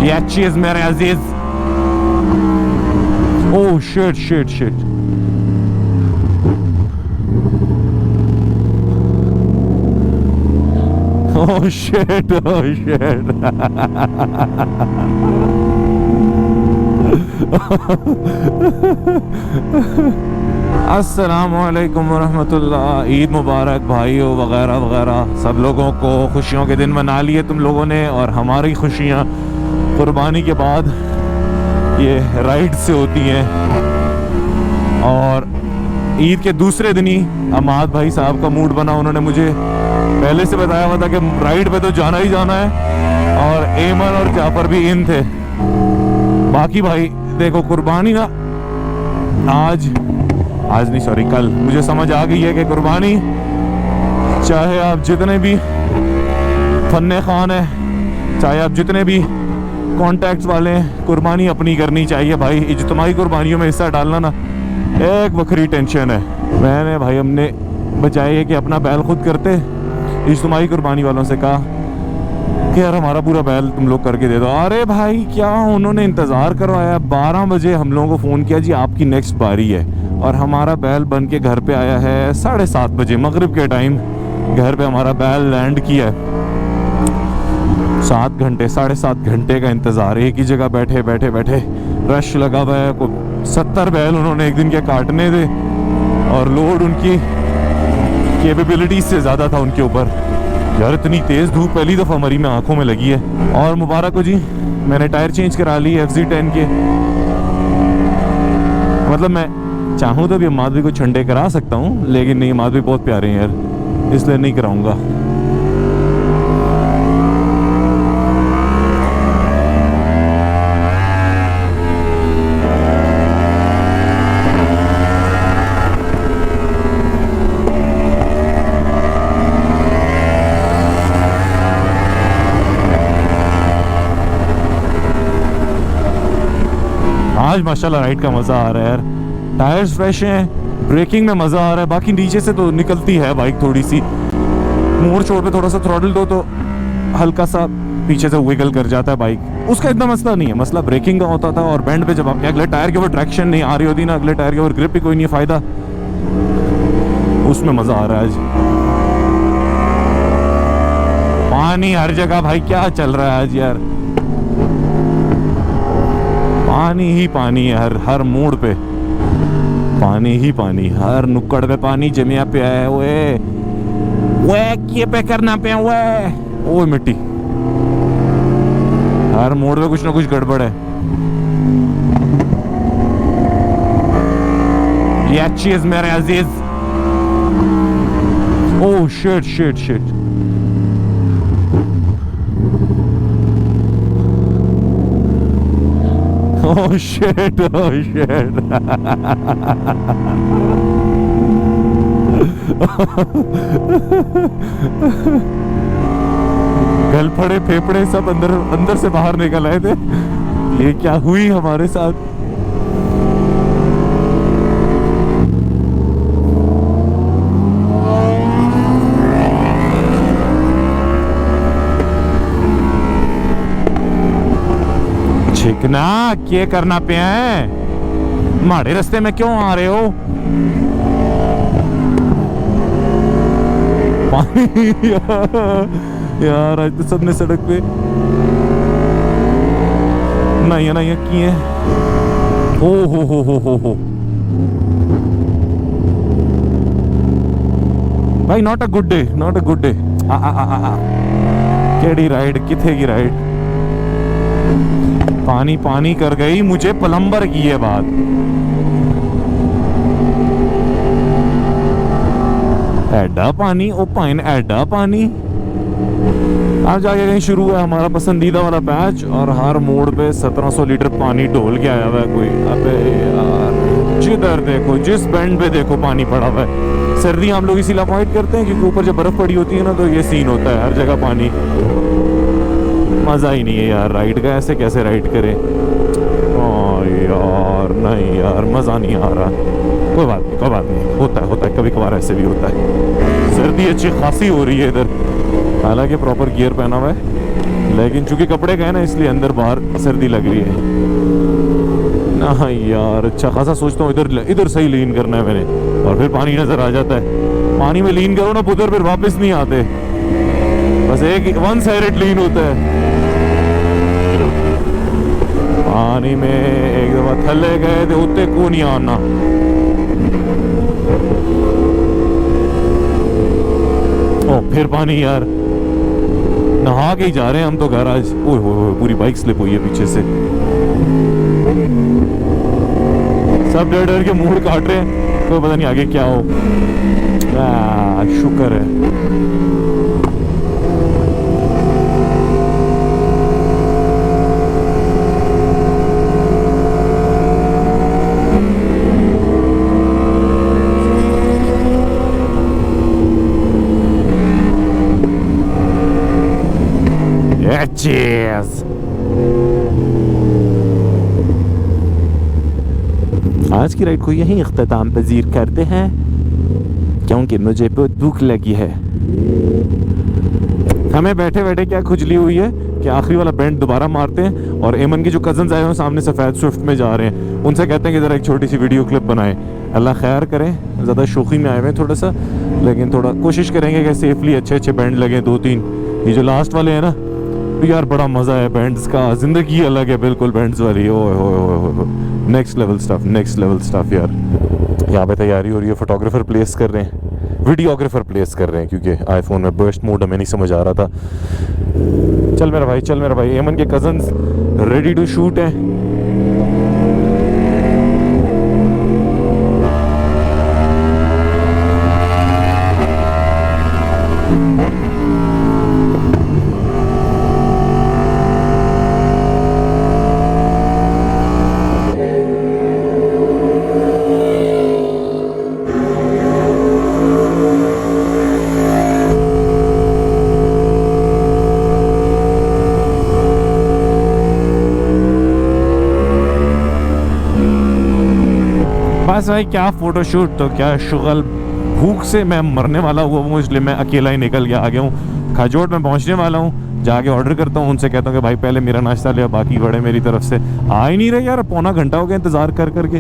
या चीज मेरे अजीज। Oh shit shit shit. Oh shit oh shit. अस्सलामुअलैकुम वरहमतुल्लाह। ईद मुबारक भाइयों वगैरह वगैरह। सब लोगों को खुशियों के दिन मना लिए तुम लोगों ने, और हमारी खुशियाँ कुर्बानी के बाद ये राइड से होती हैं। और ईद के दूसरे दिन ही अमाद भाई साहब का मूड बना, उन्होंने मुझे पहले से बताया हुआ था कि राइड पे तो जाना ही जाना है, और एमन और जाफर भी इन थे। बाकी भाई देखो कुर्बानी ना आज नहीं सॉरी कल मुझे समझ आ गई है कि कुर्बानी चाहे आप जितने भी फन्ने खान है, चाहे आप जितने भी कॉन्टैक्ट्स वाले हैं, कुर्बानी अपनी करनी चाहिए भाई। इज्तिमाई कुर्बानियों में हिस्सा डालना ना एक बखरी टेंशन है। मैंने भाई हमने बचाए है कि अपना बैल खुद करते, इज्तिमाई कुर्बानी वालों से कहा कि यार हमारा पूरा बैल तुम लोग करके दे दो। अरे भाई क्या उन्होंने इंतज़ार करवाया। 12 बजे हम लोगों को फ़ोन किया जी आपकी नेक्स्ट बारी है, और हमारा बैल बन के घर पे आया है 7:30 बजे मगरिब के टाइम। घर पे हमारा बैल लैंड किया है। 7 घंटे 7.5 घंटे का इंतज़ार, एक ही जगह बैठे बैठे बैठे। रश लगा हुआ है, को 70 बैल उन्होंने एक दिन के काटने थे, और लोड उनकी कैपेबिलिटीज से ज़्यादा था उनके ऊपर। यार इतनी तेज़ धूप पहली दफ़ा मरी में आंखों में लगी है। और मुबारक हो जी, मैंने टायर चेंज करा ली FZ10 के। मतलब मैं चाहूँ तो भी माधवी को छंडे करा सकता हूँ, लेकिन नहीं, माधवी बहुत प्यारे हैं यार, इसलिए नहीं कराऊंगा। आज माशाल्लाह राइड का मज़ा आ रहा है यार। टायर्स फ्रेश हैं, ब्रेकिंग में मज़ा आ रहा है। बाकी नीचे से तो निकलती है बाइक थोड़ी सी, मोड़ छोड़ पे थोड़ा सा थ्रॉटल दो तो हल्का सा पीछे से विगल कर जाता है बाइक। उसका इतना मसला नहीं है, मसला ब्रेकिंग का होता था। और बैंड पे जब आपके अगले टायर के ऊपर ट्रैक्शन नहीं आ रही होती ना, अगले टायर के ऊपर ग्रिप भी कोई नहीं है, फ़ायदा उसमें मज़ा आ रहा है आज। पानी हर जगह भाई, क्या चल रहा है आज यार। पानी ही पानी है, हर मोड़ पे पानी ही पानी, हर नुक्कड़ पे पानी जमिया पे है। ओए ये पे करना पे ओए मिट्टी, हर मोड़ पे कुछ ना कुछ गड़बड़ है। ये चीज मेरे अजीज। Oh shit shit shit. Oh shit, oh shit. गल फड़े फेफड़े सब अंदर से बाहर निकल आए थे। ये क्या हुई हमारे साथ। चिकना क्या करना पे है, माड़े रास्ते में क्यों आ रहे हो। यार आज तो सबने सड़क पे नहीं किए। हो भाई, not a good day, not a good day. केड़ी राइड, किथे की राइड। पानी पानी कर गई, मुझे प्लम्बर की है बात। एडा पानी, ओ पाइन एडा पानी। अब जाके कहीं शुरू है हमारा पसंदीदा वाला पैच, और हर मोड़ पे 1700 लीटर पानी ढोल के आया हुआ है कोई। अबे यार जिधर देखो, जिस बैंड पे देखो पानी पड़ा हुआ है। सर्दी हम लोग इसीलिए अवॉइड करते हैं क्योंकि ऊपर जब बर्फ पड़ी होती है ना, तो ये सीन होता है, हर जगह पानी। मज़ा ही नहीं है यार राइड का, ऐसे कैसे राइड करें। यार नहीं यार, मज़ा नहीं आ रहा। कोई बात नहीं, कोई बात नहीं, होता है कभी कभार ऐसे भी होता है। सर्दी अच्छी खासी हो रही है इधर, हालांकि प्रॉपर गियर पहना हुआ है, लेकिन चूंकि कपड़े गए ना इसलिए अंदर बाहर सर्दी लग रही है ना यार। अच्छा खासा सोचता हूँ इधर इधर सही लीन करना है मैंने, और फिर पानी नजर आ जाता है। पानी में लीन करो ना पुत्र, फिर वापस नहीं आते, बस एक वन साइडेड लीन होता है। पानी में एक दफा थले गए थे उत्ते को नहीं आना। ओ फिर पानी यार, नहा के ही जा रहे हैं हम तो घर आज। ओए हो पूरी बाइक स्लिप हुई है पीछे से, सब डर डर के मुंह काट रहे हैं, कोई पता नहीं आगे क्या हो। शुक्र है। Cheers. आज की राइड को यहीं इख्तिताम पजीर करते हैं क्योंकि मुझे बहुत भूख लगी है। हमें बैठे बैठे क्या खुजली हुई है कि आखिरी वाला बेंड दोबारा मारते हैं, और एमन के जो कजन्स आए हैं सामने सफ़ेद स्विफ्ट में जा रहे हैं, उनसे कहते हैं कि ज़रा एक छोटी सी वीडियो क्लिप बनाएं। अल्लाह खैर करें, ज़्यादा शौकी में आए हुए थोड़ा सा, लेकिन थोड़ा कोशिश करेंगे कि सेफली अच्छे अच्छे बैंड लगे 2-3। ये जो लास्ट वाले हैं ना यार, बड़ा मज़ा है बैंड्स का, ज़िंदगी अलग है बिल्कुल बैंड्स वाली। ओए next level stuff, next level stuff यार। यहाँ पे तैयारी हो रही है, फोटोग्राफर प्लेस कर रहे हैं, वीडियोग्राफर प्लेस कर रहे हैं, क्योंकि आईफोन में बर्स्ट मोड हमें नहीं समझ आ रहा था। चल मेरा भाई, चल मेरा भाई। एमन के कजन्स रेडी टू शूट हैं। बस भाई क्या फोटोशूट, तो क्या शुगल, भूख से मैं मरने वाला हुआ हूँ, इसलिए मैं अकेला ही निकल गया आ गया हूँ। खाजोट में पहुँचने वाला हूँ, जाके ऑर्डर करता हूँ, उनसे कहता हूँ कि भाई पहले मेरा नाश्ता ले, बाकी बड़े मेरी तरफ से। आ ही नहीं रहे यार, पौना घंटा हो गया इंतज़ार कर करके,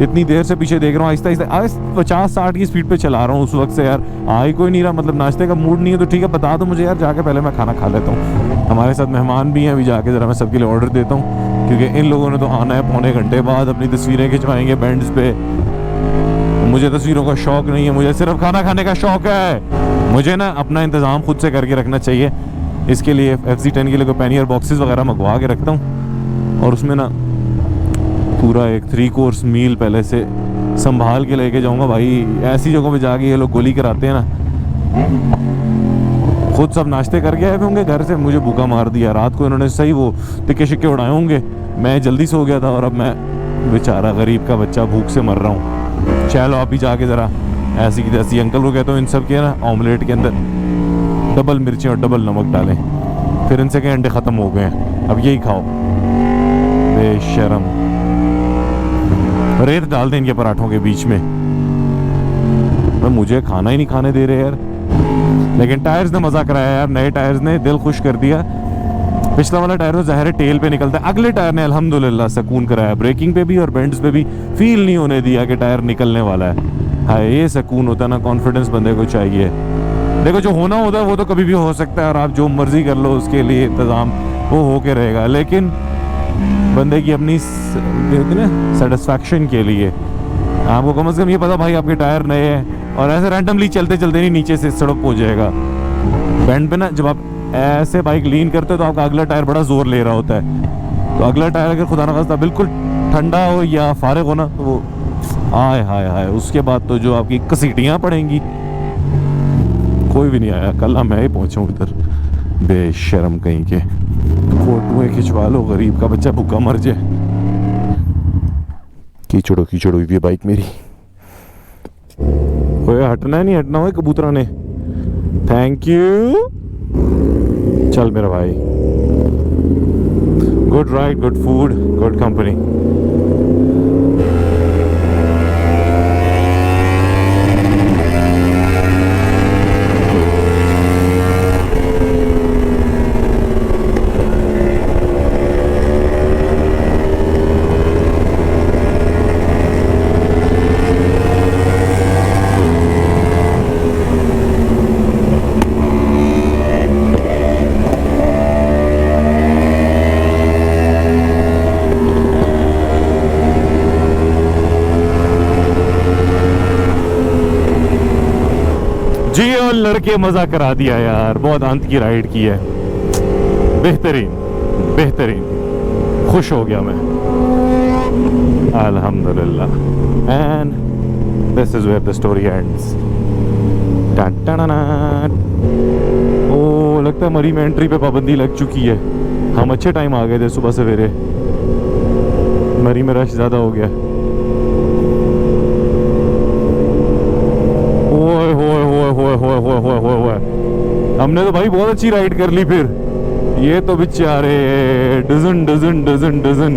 इतनी देर से पीछे देख रहा हूँ, आहिस्ता आहिस्ता 50-60 की स्पीड पे चला रहा हूँ उस वक्त से यार, आ ही कोई नहीं रहा। मतलब नाश्ते का मूड नहीं है तो ठीक है बता दो मुझे यार, जाके पहले मैं खाना खा लेता हूँ। हमारे साथ मेहमान भी हैं, अभी जाके ज़रा मैं सबके लिए ऑर्डर देता हूँ, क्योंकि इन लोगों ने तो आना है पौने घंटे बाद, अपनी तस्वीरें खिंचवाएंगे बैंड्स पे। मुझे तस्वीरों का शौक नहीं है, मुझे सिर्फ खाना खाने का शौक है। मुझे ना अपना इंतज़ाम खुद से करके रखना चाहिए, इसके लिए FC10 के लिए कोई पैनियर बॉक्सेस वगैरह मंगवा के रखता हूँ, और उसमें ना पूरा एक 3 कोर्स मील पहले से संभाल के लेके जाऊँगा भाई। ऐसी जगहों पे जाके ये लोग गोली कराते हैं ना, खुद सब नाश्ते करके आए होंगे घर से, मुझे भूखा मार दिया रात को इन्होंने, सही वो टिक्के शिक्के उड़ाए होंगे, मैं जल्दी सो गया था, और अब मैं बेचारा गरीब का बच्चा भूख से मर रहा हूँ। चलो आप भी जाके ज़रा ऐसी की तैसी अंकल को कहता हूँ इन सब के ना ऑमलेट के अंदर डबल मिर्ची और डबल नमक डालें, फिर इनसे के अंडे ख़त्म हो गए हैं, अब यही खाओ। बेशरम, रेत डाल दें इनके पराठों के बीच में। मुझे खाना ही नहीं खाने दे रहे यार। लेकिन टायर्स ने मज़ा कराया यार, नए टायर्स ने दिल खुश कर दिया। पिछला वाला टायर तो ज़ाहिर टेल पे निकलता है, अगले टायर ने अल्हम्दुलिल्लाह सुकून कराया, ब्रेकिंग पे भी और बेंड्स पे भी फील नहीं होने दिया कि टायर निकलने वाला है। हाय ये सुकून होता है ना, कॉन्फिडेंस बंदे को चाहिए। देखो जो होना होता है वो तो कभी भी हो सकता है, और आप जो मर्जी कर लो उसके लिए इंतज़ाम वो होके रहेगा, लेकिन बंदे की अपनी सेटिस्फैक्शन के लिए आपको कम से कम ये पता भाई आपके टायर नए हैं, और ऐसे रैंडमली चलते चलते नहीं नीचे से सड़क हो जाएगा। बैंड पे ना जब आप ऐसे बाइक लीन करते हो तो आपका अगला टायर बड़ा जोर ले रहा होता है, तो अगला टायर अगर खुदा ना खास्ता बिल्कुल ठंडा हो या फारिग हो ना, तो वो हाय हाय हाय, उसके बाद तो जो आपकी कसीटियाँ पड़ेंगी। कोई भी नहीं आया, कल मैं ही पहुँचा हूँ इधर, बेशरम कहीं के। फोटोएं खिंचवा लो, गरीब का बच्चा भूखा मर जाए। कीचड़ो कीचड़ हुई भी बाइक मेरी। ओए हटना है, नहीं हटना हो कबूतरा ने। Thank you. चल मेरा भाई, good ride, good food, good company. लड़के मजा करा दिया यार, बहुत अंत की राइड की है, बेहतरीन बेहतरीन, खुश हो गया मैं अल्हम्दुलिल्लाह। And this is where the story ends. ओ लगता है मरी में एंट्री पे पाबंदी लग चुकी है। हम अच्छे टाइम आ गए थे सुबह सवेरे, मरी में रश ज़्यादा हो गया। ओए होए होए होए होए होए होए होए होए, हमने तो भाई बहुत अच्छी राइड कर ली फिर। ये तो बेचारे डजन डजन डजन डजन